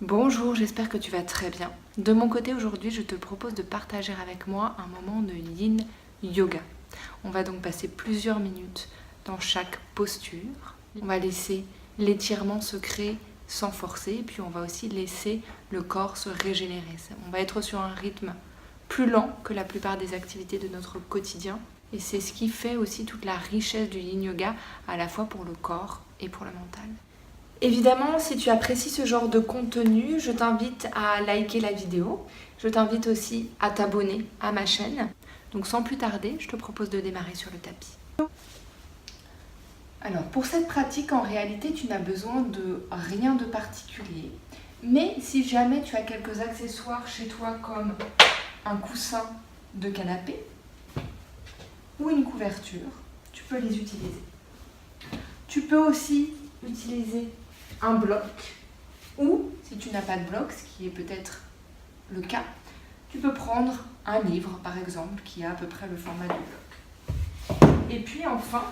Bonjour, j'espère que tu vas très bien. De mon côté, aujourd'hui, je te propose de partager avec moi un moment de yin yoga. On va donc passer plusieurs minutes dans chaque posture. On va laisser l'étirement se créer sans forcer, et puis on va aussi laisser le corps se régénérer. On va être sur un rythme plus lent que la plupart des activités de notre quotidien. Et c'est ce qui fait aussi toute la richesse du yin yoga, à la fois pour le corps et pour le mental. Évidemment, si tu apprécies ce genre de contenu, je t'invite à liker la vidéo. Je t'invite aussi à t'abonner à ma chaîne. Donc sans plus tarder, je te propose de démarrer sur le tapis. Alors pour cette pratique, en réalité, tu n'as besoin de rien de particulier. Mais si jamais tu as quelques accessoires chez toi comme un coussin de canapé ou une couverture, tu peux les utiliser. Tu peux aussi utiliser un bloc, ou si tu n'as pas de bloc, ce qui est peut-être le cas, tu peux prendre un livre par exemple qui a à peu près le format du bloc. Et puis enfin,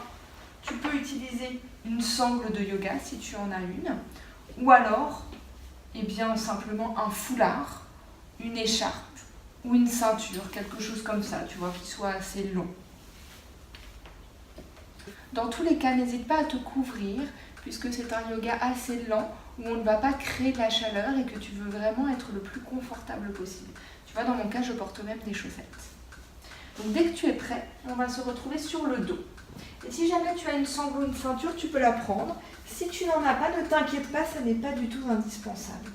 tu peux utiliser une sangle de yoga si tu en as une, ou alors simplement un foulard, une écharpe ou une ceinture, quelque chose comme ça, tu vois, qui soit assez long. Dans tous les cas, n'hésite pas à te couvrir, puisque c'est un yoga assez lent, où on ne va pas créer de la chaleur et que tu veux vraiment être le plus confortable possible. Tu vois, dans mon cas, je porte même des chaussettes. Donc dès que tu es prêt, on va se retrouver sur le dos. Et si jamais tu as une sangle ou une ceinture, tu peux la prendre. Si tu n'en as pas, ne t'inquiète pas, ça n'est pas du tout indispensable.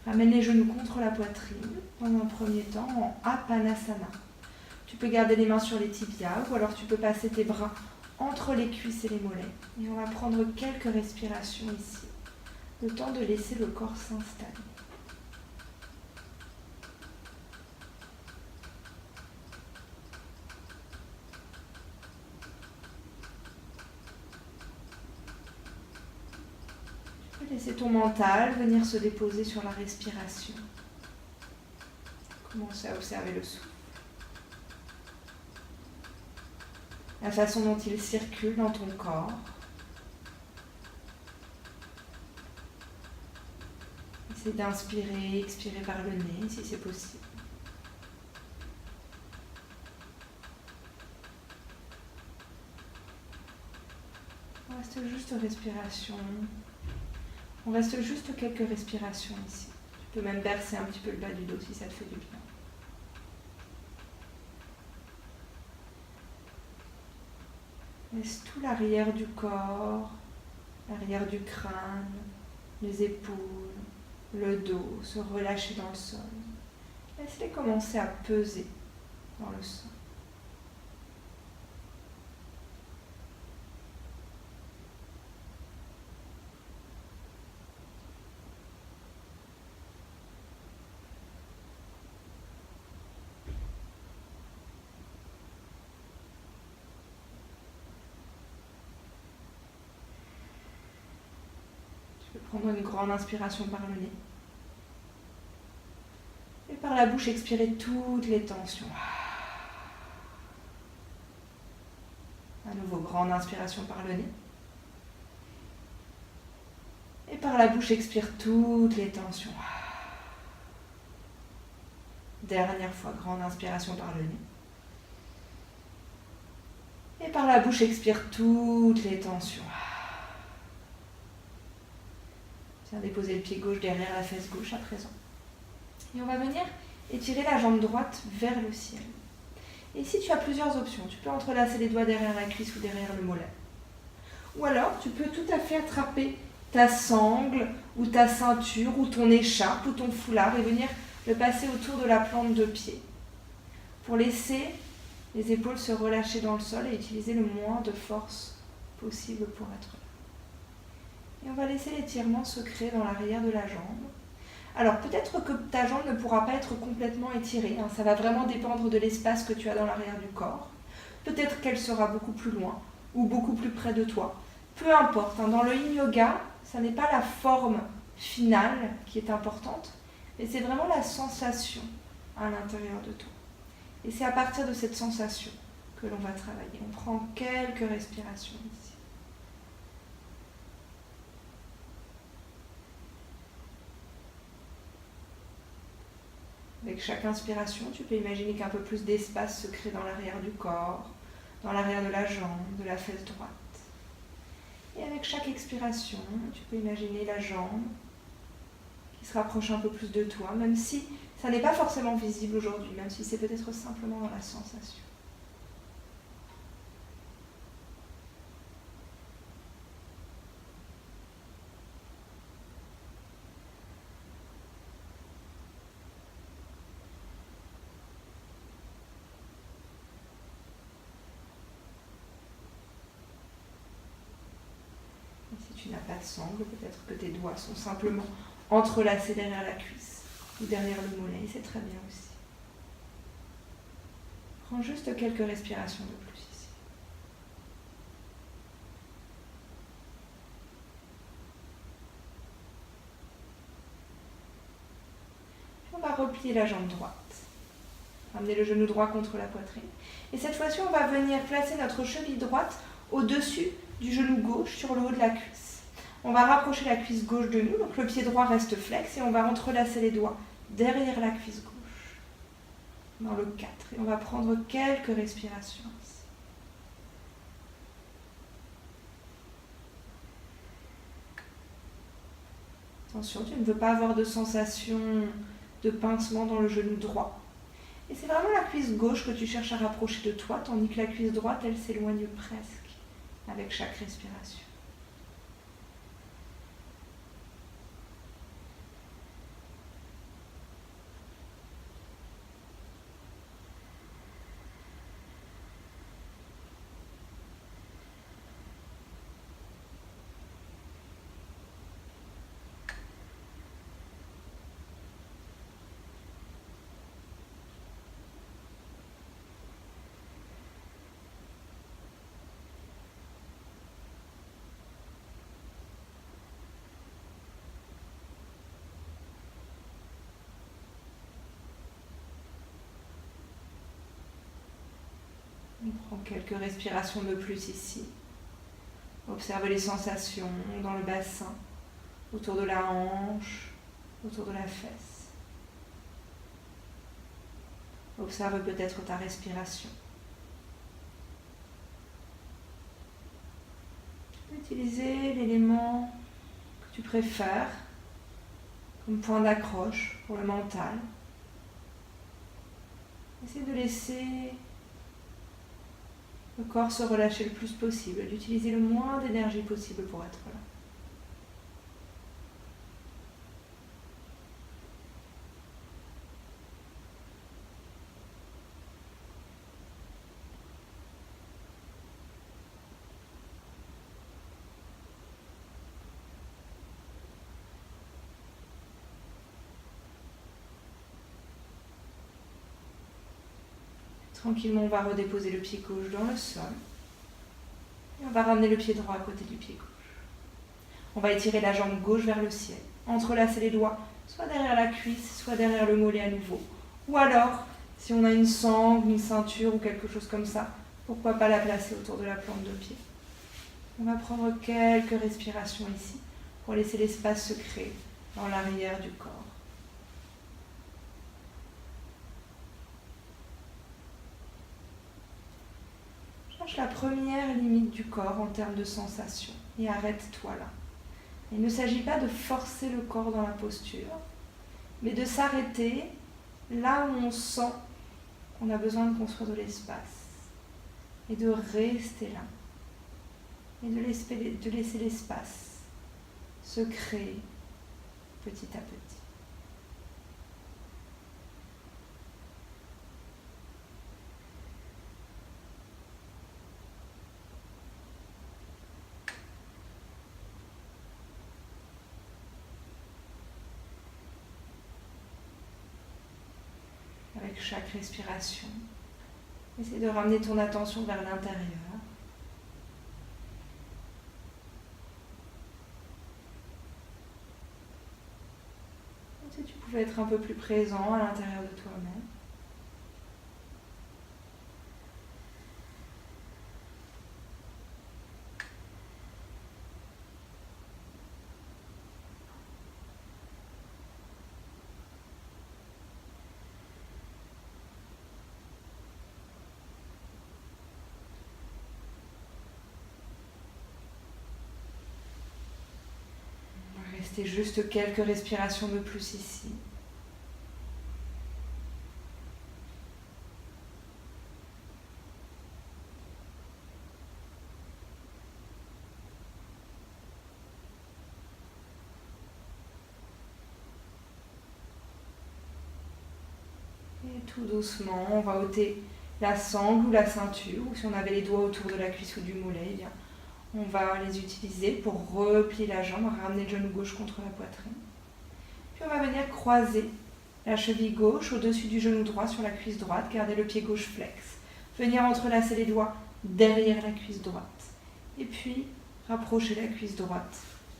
Ramène les genoux contre la poitrine, dans un premier temps, en Apanasana. Tu peux garder les mains sur les tibias, ou alors tu peux passer tes bras entre les cuisses et les mollets. Et on va prendre quelques respirations ici, le temps de laisser le corps s'installer. Tu peux laisser ton mental venir se déposer sur la respiration. Commence à observer le souffle. La façon dont il circule dans ton corps. Essaie d'inspirer, expirer par le nez si c'est possible. On reste juste respiration. On reste juste quelques respirations ici. Tu peux même bercer un petit peu le bas du dos si ça te fait du bien. Laisse tout l'arrière du corps, l'arrière du crâne, les épaules, le dos se relâcher dans le sol. Laisse-les commencer à peser dans le sol. Tu peux prendre une grande inspiration par le nez. Et par la bouche, expirer toutes les tensions. À nouveau, grande inspiration par le nez. Et par la bouche, expire toutes les tensions. Dernière fois, grande inspiration par le nez. Et par la bouche, expire toutes les tensions. Viens déposer le pied gauche derrière la fesse gauche à présent. Et on va venir étirer la jambe droite vers le ciel. Et ici, tu as plusieurs options. Tu peux entrelacer les doigts derrière la cuisse ou derrière le mollet. Ou alors, tu peux tout à fait attraper ta sangle ou ta ceinture ou ton écharpe ou ton foulard et venir le passer autour de la plante de pied pour laisser les épaules se relâcher dans le sol et utiliser le moins de force possible pour être là. Et on va laisser l'étirement se créer dans l'arrière de la jambe. Alors peut-être que ta jambe ne pourra pas être complètement étirée, ça va vraiment dépendre de l'espace que tu as dans l'arrière du corps. Peut-être qu'elle sera beaucoup plus loin ou beaucoup plus près de toi. Peu importe, dans le yin yoga, ça n'est pas la forme finale qui est importante, mais c'est vraiment la sensation à l'intérieur de toi. Et c'est à partir de cette sensation que l'on va travailler. On prend quelques respirations ici. Avec chaque inspiration, tu peux imaginer qu'un peu plus d'espace se crée dans l'arrière du corps, dans l'arrière de la jambe, de la fesse droite. Et avec chaque expiration, tu peux imaginer la jambe qui se rapproche un peu plus de toi, même si ça n'est pas forcément visible aujourd'hui, même si c'est peut-être simplement dans la sensation. Si tu n'as pas de sangle, peut-être que tes doigts sont simplement entrelacés derrière la cuisse ou derrière le mollet, c'est très bien aussi. Prends juste quelques respirations de plus ici. On va replier la jambe droite. Ramener le genou droit contre la poitrine. Et cette fois-ci, on va venir placer notre cheville droite au-dessus du genou gauche sur le haut de la cuisse. On va rapprocher la cuisse gauche de nous, donc le pied droit reste flex et on va entrelacer les doigts derrière la cuisse gauche, dans le 4. Et on va prendre quelques respirations ici. Attention, tu ne veux pas avoir de sensation de pincement dans le genou droit. Et c'est vraiment la cuisse gauche que tu cherches à rapprocher de toi, tandis que la cuisse droite, elle s'éloigne presque avec chaque respiration. On prend quelques respirations de plus ici. Observe les sensations dans le bassin, autour de la hanche, autour de la fesse. Observe peut-être ta respiration. Tu peux utiliser l'élément que tu préfères comme point d'accroche pour le mental. Essaye de laisser le corps se relâcher le plus possible, d'utiliser le moins d'énergie possible pour être là. Tranquillement, on va redéposer le pied gauche dans le sol. Et on va ramener le pied droit à côté du pied gauche. On va étirer la jambe gauche vers le ciel. Entrelacer les doigts, soit derrière la cuisse, soit derrière le mollet à nouveau. Ou alors, si on a une sangle, une ceinture ou quelque chose comme ça, pourquoi pas la placer autour de la plante de pied. On va prendre quelques respirations ici pour laisser l'espace se créer dans l'arrière du corps. Cherche la première limite du corps en termes de sensation et arrête-toi là. Il ne s'agit pas de forcer le corps dans la posture, mais de s'arrêter là où on sent qu'on a besoin de construire de l'espace et de rester là et de laisser l'espace se créer petit à petit. Avec chaque respiration, essaie de ramener ton attention vers l'intérieur. Comme si tu pouvais être un peu plus présent à l'intérieur de toi-même. Restez juste quelques respirations de plus ici. Et tout doucement, on va ôter la sangle ou la ceinture, ou si on avait les doigts autour de la cuisse ou du mollet, eh bien, on va les utiliser pour replier la jambe, ramener le genou gauche contre la poitrine. Puis on va venir croiser la cheville gauche au-dessus du genou droit sur la cuisse droite, garder le pied gauche flex. Venir entrelacer les doigts derrière la cuisse droite. Et puis rapprocher la cuisse droite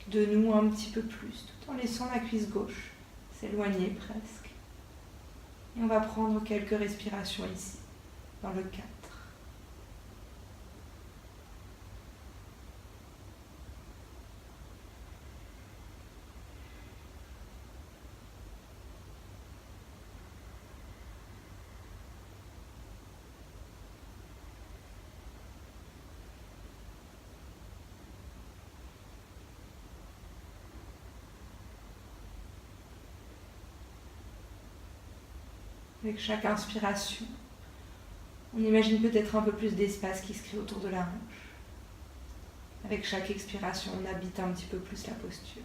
de nous un petit peu plus, tout en laissant la cuisse gauche s'éloigner presque. Et on va prendre quelques respirations ici, dans le 4. Avec chaque inspiration, on imagine peut-être un peu plus d'espace qui se crée autour de la hanche. Avec chaque expiration, on habite un petit peu plus la posture.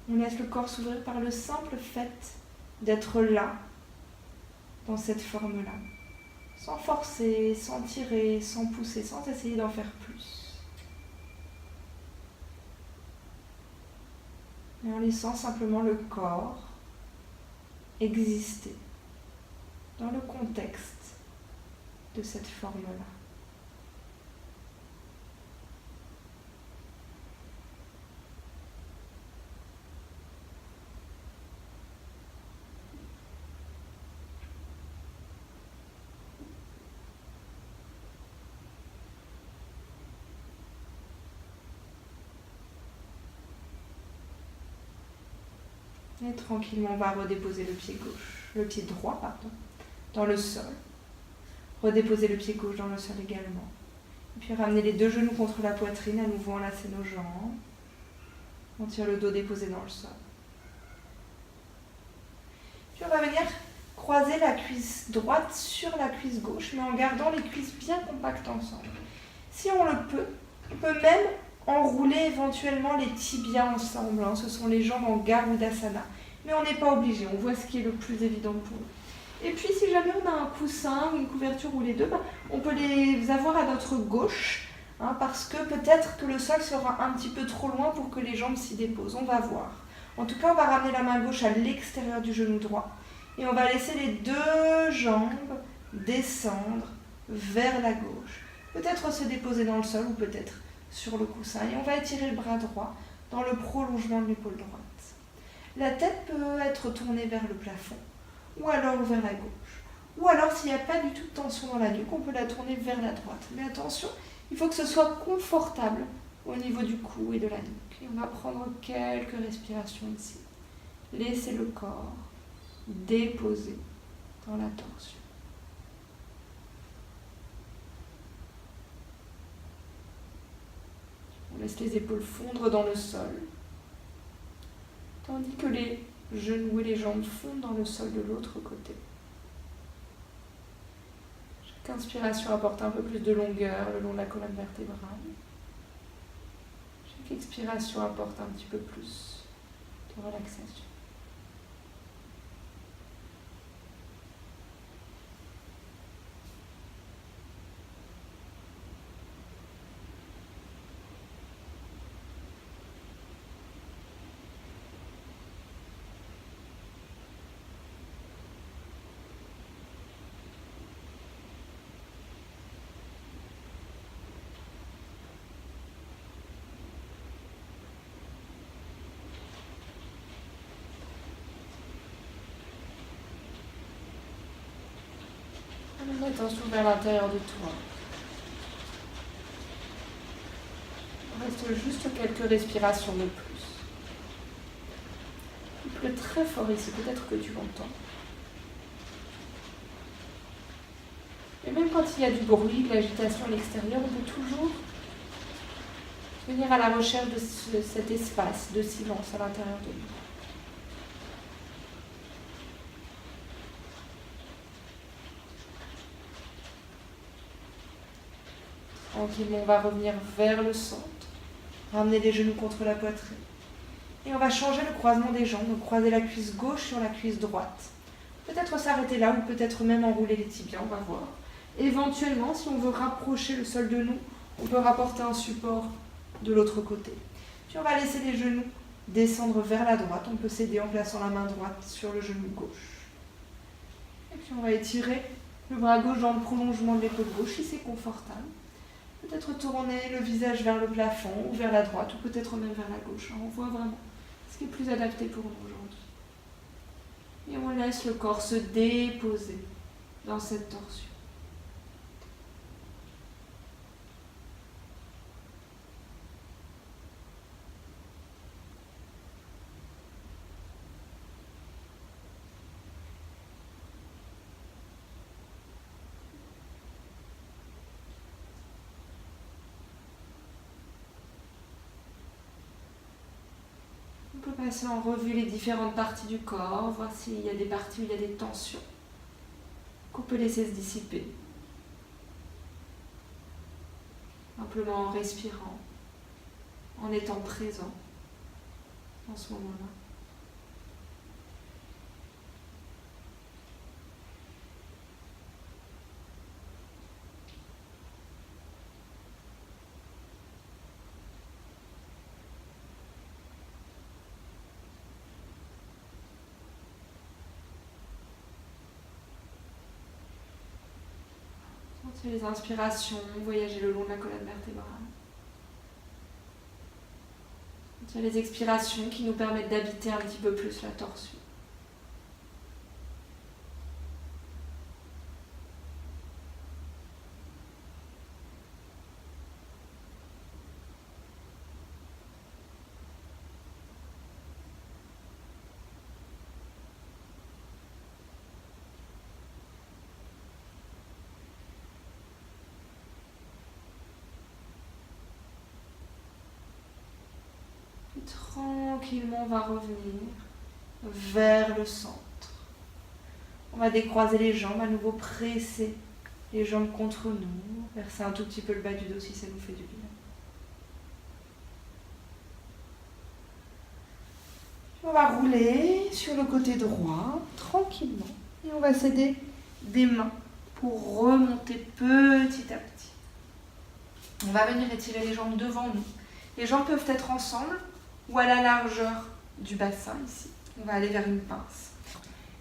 On laisse le corps s'ouvrir par le simple fait d'être là, dans cette forme-là. Sans forcer, sans tirer, sans pousser, sans essayer d'en faire plus. Et en laissant simplement le corps exister dans le contexte de cette forme-là. Et tranquillement, on va redéposer le pied gauche, le pied droit, pardon, dans le sol. Redéposer le pied gauche dans le sol également. Et puis ramener les deux genoux contre la poitrine, à nouveau enlacer nos jambes. On tire le dos déposé dans le sol. Puis on va venir croiser la cuisse droite sur la cuisse gauche, mais en gardant les cuisses bien compactes ensemble. Si on le peut, on peut même enrouler éventuellement les tibias ensemble. Ce sont les jambes en Garudasana. Mais on n'est pas obligé, on voit ce qui est le plus évident pour nous. Et puis si jamais on a un coussin ou une couverture ou les deux, on peut les avoir à notre gauche, parce que peut-être que le sol sera un petit peu trop loin pour que les jambes s'y déposent. On va voir. En tout cas, on va ramener la main gauche à l'extérieur du genou droit. Et on va laisser les deux jambes descendre vers la gauche. Peut-être se déposer dans le sol ou peut-être sur le coussin. Et on va étirer le bras droit dans le prolongement de l'épaule droite. La tête peut être tournée vers le plafond ou alors vers la gauche. Ou alors, s'il n'y a pas du tout de tension dans la nuque, on peut la tourner vers la droite. Mais attention, il faut que ce soit confortable au niveau du cou et de la nuque. Et on va prendre quelques respirations ici. Laissez le corps déposer dans la torsion. On laisse les épaules fondre dans le sol, tandis que les genoux et les jambes fondent dans le sol de l'autre côté. Chaque inspiration apporte un peu plus de longueur le long de la colonne vertébrale. Chaque expiration apporte un petit peu plus de relaxation. Ramène l'attention vers l'intérieur de toi. Il reste juste quelques respirations de plus. Il pleut très fort ici, peut-être que tu l'entends. Et même quand il y a du bruit, de l'agitation à l'extérieur, on peut toujours venir à la recherche de cet espace de silence à l'intérieur de nous. Tranquillement, on va revenir vers le centre, ramener les genoux contre la poitrine. Et on va changer le croisement des jambes, donc croiser la cuisse gauche sur la cuisse droite. Peut-être s'arrêter là ou peut-être même enrouler les tibias, on va voir. Éventuellement, si on veut rapprocher le sol de nous, on peut rapporter un support de l'autre côté. Puis on va laisser les genoux descendre vers la droite. On peut s'aider en plaçant la main droite sur le genou gauche. Et puis on va étirer le bras gauche dans le prolongement de l'épaule gauche si c'est confortable. Peut-être tourner le visage vers le plafond ou vers la droite ou peut-être même vers la gauche. On voit vraiment ce qui est plus adapté pour nous aujourd'hui. Et on laisse le corps se déposer dans cette torsion. On peut passer en revue les différentes parties du corps, voir s'il y a des parties où il y a des tensions, qu'on peut laisser se dissiper. Simplement en respirant, en étant présent en ce moment-là. Les inspirations, voyager le long de la colonne vertébrale. Les expirations qui nous permettent d'habiter un petit peu plus la torsion. Tranquillement, on va revenir vers le centre. On va décroiser les jambes, à nouveau presser les jambes contre nous, verser un tout petit peu le bas du dos si ça nous fait du bien. Puis on va rouler sur le côté droit, tranquillement, et on va s'aider des mains pour remonter petit à petit. On va venir étirer les jambes devant nous. Les jambes peuvent être ensemble ou à la largeur du bassin ici. On va aller vers une pince.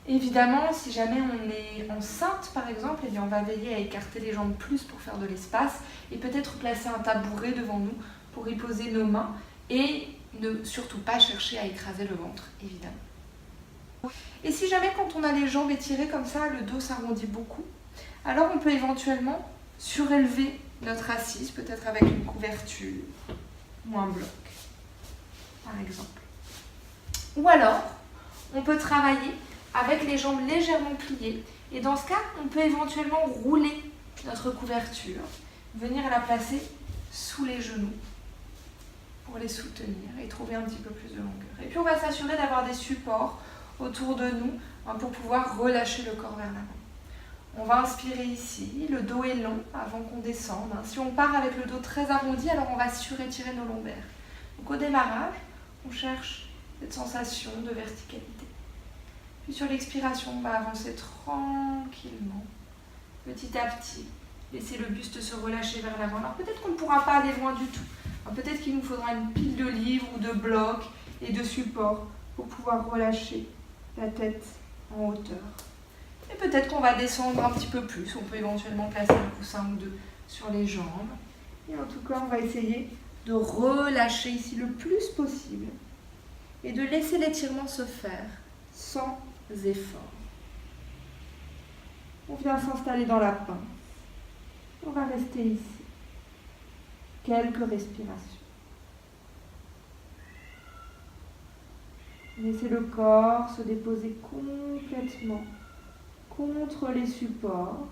Évidemment, si jamais on est enceinte par exemple, eh bien on va veiller à écarter les jambes plus pour faire de l'espace et peut-être placer un tabouret devant nous pour y poser nos mains et ne surtout pas chercher à écraser le ventre, évidemment. Et si jamais quand on a les jambes étirées comme ça, le dos s'arrondit beaucoup, alors on peut éventuellement surélever notre assise, peut-être avec une couverture ou un bloc, par exemple. Ou alors, on peut travailler avec les jambes légèrement pliées. Et dans ce cas, on peut éventuellement rouler notre couverture, venir la placer sous les genoux pour les soutenir et trouver un petit peu plus de longueur. Et puis on va s'assurer d'avoir des supports autour de nous pour pouvoir relâcher le corps vers l'avant. On va inspirer ici, le dos est long avant qu'on descende. Si on part avec le dos très arrondi, alors on va surétirer nos lombaires. Donc au démarrage, on cherche cette sensation de verticalité. Puis sur l'expiration, on va avancer tranquillement, petit à petit. Laisser le buste se relâcher vers l'avant. Alors peut-être qu'on ne pourra pas aller loin du tout. Peut-être qu'il nous faudra une pile de livres ou de blocs et de supports pour pouvoir relâcher la tête en hauteur. Et peut-être qu'on va descendre un petit peu plus. On peut éventuellement placer un coussin ou deux sur les jambes. Et en tout cas, on va essayer de relâcher ici le plus possible et de laisser l'étirement se faire sans effort. On vient s'installer dans la pince. On va rester ici. Quelques respirations. Laissez le corps se déposer complètement contre les supports.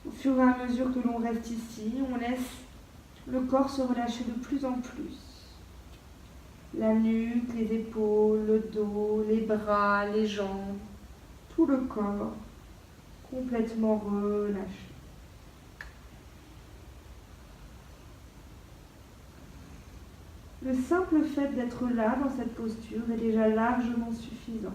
Au fur et à mesure que l'on reste ici, on laisse le corps se relâcher de plus en plus. La nuque, les épaules, le dos, les bras, les jambes, tout le corps complètement relâché. Le simple fait d'être là dans cette posture est déjà largement suffisant.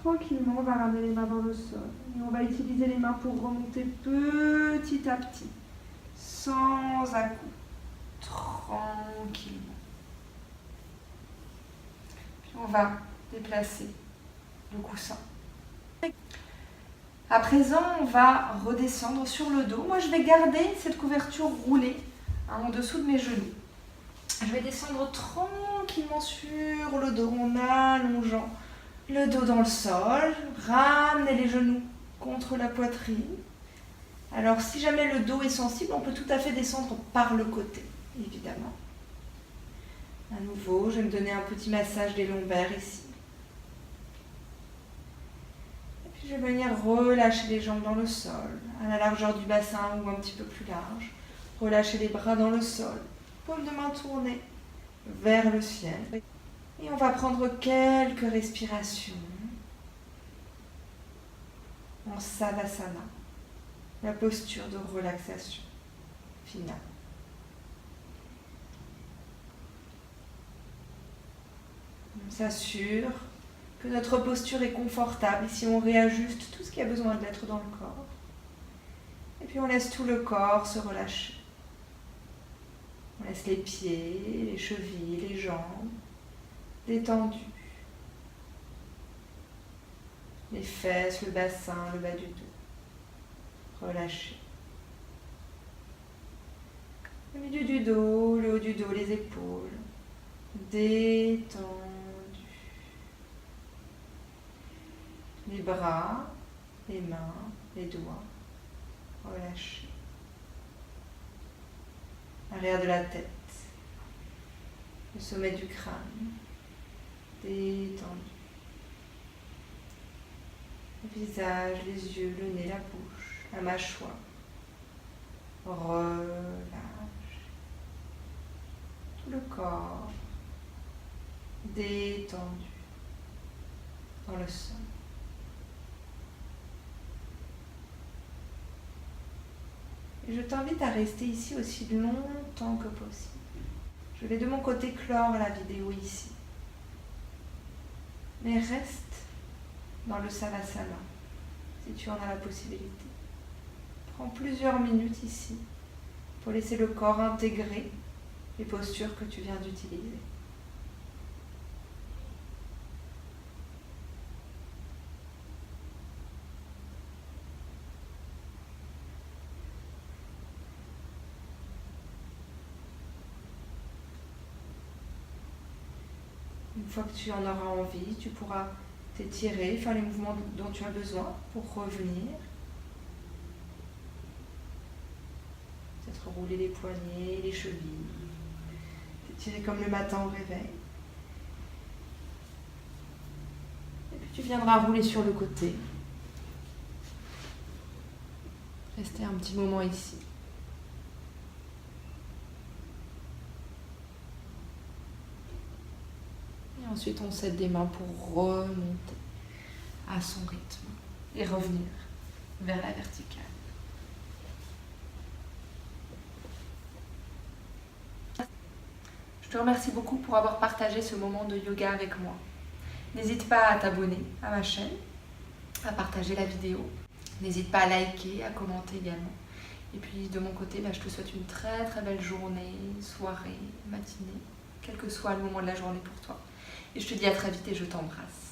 Tranquillement, on va ramener les mains dans le sol. Et on va utiliser les mains pour remonter petit à petit, sans à-coups, tranquillement. Puis on va déplacer le coussin. À présent, on va redescendre sur le dos. Moi, je vais garder cette couverture roulée en dessous de mes genoux. Je vais descendre tranquillement sur le dos en allongeant le dos dans le sol, ramenez les genoux contre la poitrine. Alors si jamais le dos est sensible, on peut tout à fait descendre par le côté, évidemment. À nouveau, je vais me donner un petit massage des lombaires ici. Et puis je vais venir relâcher les jambes dans le sol, à la largeur du bassin ou un petit peu plus large. Relâcher les bras dans le sol, paume de main tournée vers le ciel. Et on va prendre quelques respirations en Savasana, la posture de relaxation finale. On s'assure que notre posture est confortable. Ici, on réajuste tout ce qui a besoin d'être dans le corps. Et puis, on laisse tout le corps se relâcher. On laisse les pieds, les chevilles, les jambes détendus. Les fesses, le bassin, le bas du dos. Relâchés. Le milieu du dos, le haut du dos, les épaules. Détendus. Les bras, les mains, les doigts. Relâchés. L'arrière de la tête. Le sommet du crâne. Détendu. Le visage, les yeux, le nez, la bouche, la mâchoire. Relâche. Tout le corps détendu dans le sol. Et je t'invite à rester ici aussi longtemps que possible. Je vais de mon côté clore la vidéo ici. mais reste dans le Savasana, si tu en as la possibilité. Prends plusieurs minutes ici pour laisser le corps intégrer les postures que tu viens d'utiliser. Une fois que tu en auras envie, tu pourras t'étirer, faire les mouvements dont tu as besoin pour revenir. Peut-être rouler les poignets, les chevilles. T'étirer comme le matin au réveil. Et puis tu viendras rouler sur le côté. Rester un petit moment ici. Et ensuite, on s'aide des mains pour remonter à son rythme et revenir vers la verticale. Je te remercie beaucoup pour avoir partagé ce moment de yoga avec moi. N'hésite pas à t'abonner à ma chaîne, à partager la vidéo. N'hésite pas à liker, à commenter également. Et puis de mon côté, je te souhaite une très très belle journée, soirée, matinée, quel que soit le moment de la journée pour toi. Et je te dis à très vite et je t'embrasse.